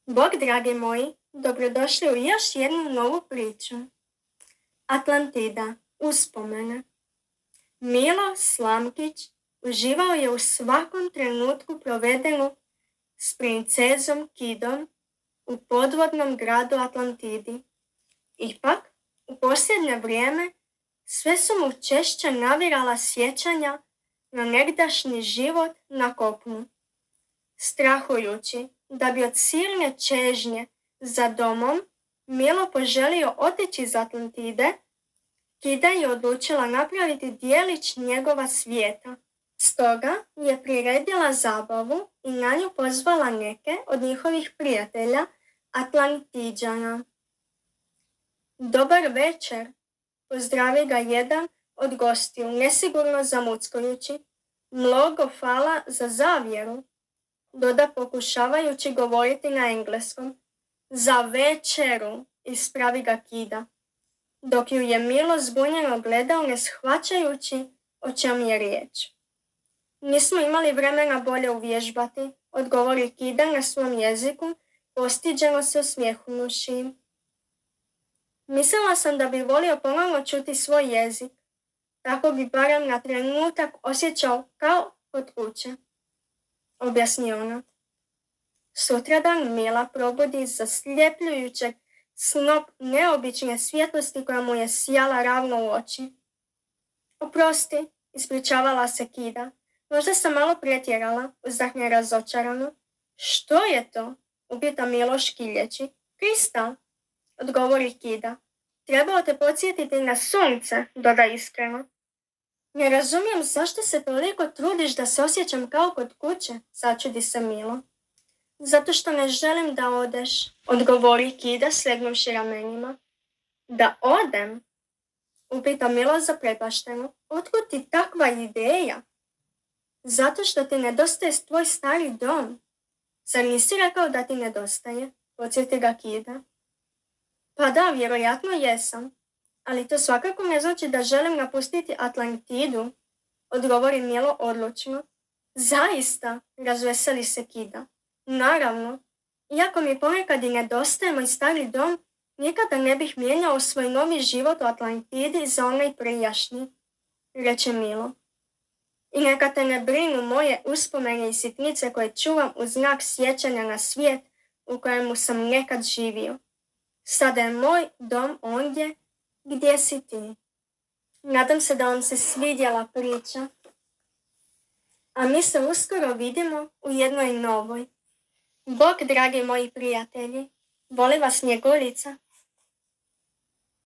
Bog, dragi moji, dobrodošli u još jednu novu priču. Atlantida, uspomene. Milo Slamkić uživao je u svakom trenutku provedenu s princezom Kidom u podvodnom gradu Atlantidi. Ipak, u posljednje vrijeme sve su mu češće navirala sjećanja na negdašnji život na kopnu. Strahujući da bi od silne čežnje za domom Milo poželio otići iz Atlantide, Kida je odlučila napraviti djelić njegova svijeta. Stoga je priredila zabavu i na nju pozvala neke od njihovih prijatelja Atlantiđana. Dobar večer, pozdravi ga jedan od gostiju, nesigurno zamuckujući. Mnogo hvala za zavjeru, doda pokušavajući govoriti na engleskom. Za večeru, ispravi ga Kida, dok ju je Milo zbunjeno gledao ne shvaćajući o čem je riječ. Nismo imali vremena bolje uvježbati, odgovori Kida na svom jeziku, postiđeno se osmjehunuši. Mislila sam da bi volio ponovno čuti svoj jezik, tako bi barem na trenutak osjećao kao kod kuće, objasni ona. Sutradan Mila probudi iz zasljepljujućeg snop neobične svjetlosti koja mu je sjala ravno u oči. Oprosti, ispričavala se Kida. Možda sam malo pretjerala, uzdahne razočarano. Što je to? Upita Milo škiljeći. Kristal, odgovori Kida. Trebao te podsjetiti na sunce, doda iskreno. Ne razumijem zašto se toliko trudiš da se osjećam kao kod kuće, začudi se Milo. Zato što ne želim da odeš, odgovori Kida slegnuvši ramenima. Da odem? Upita Milo zaprepašteno. Otkud ti takva ideja? Zato što ti nedostaje tvoj stari dom. Zar nisi rekao da ti nedostaje? Podsjeti ga Kida. Pa da, vjerojatno jesam. Ali to svakako ne znači da želim napustiti Atlantidu, odgovori Milo odlučno. Zaista, razveseli se Kida. Naravno, iako mi ponekad i nedostaje moj stari dom, nikada ne bih mijenjao svoj novi život u Atlantidi za onaj prijašnji, reče Milo. I neka te ne brinu moje uspomene i sitnice koje čuvam u znak sjećanja na svijet u kojemu sam nekad živio. Sada je moj dom ondje gdje si ti. Nadam se da vam se svidjela priča. A mi se uskoro vidimo u jednoj novoj. Bog, dragi moji prijatelji, voli vas Snjeguljica.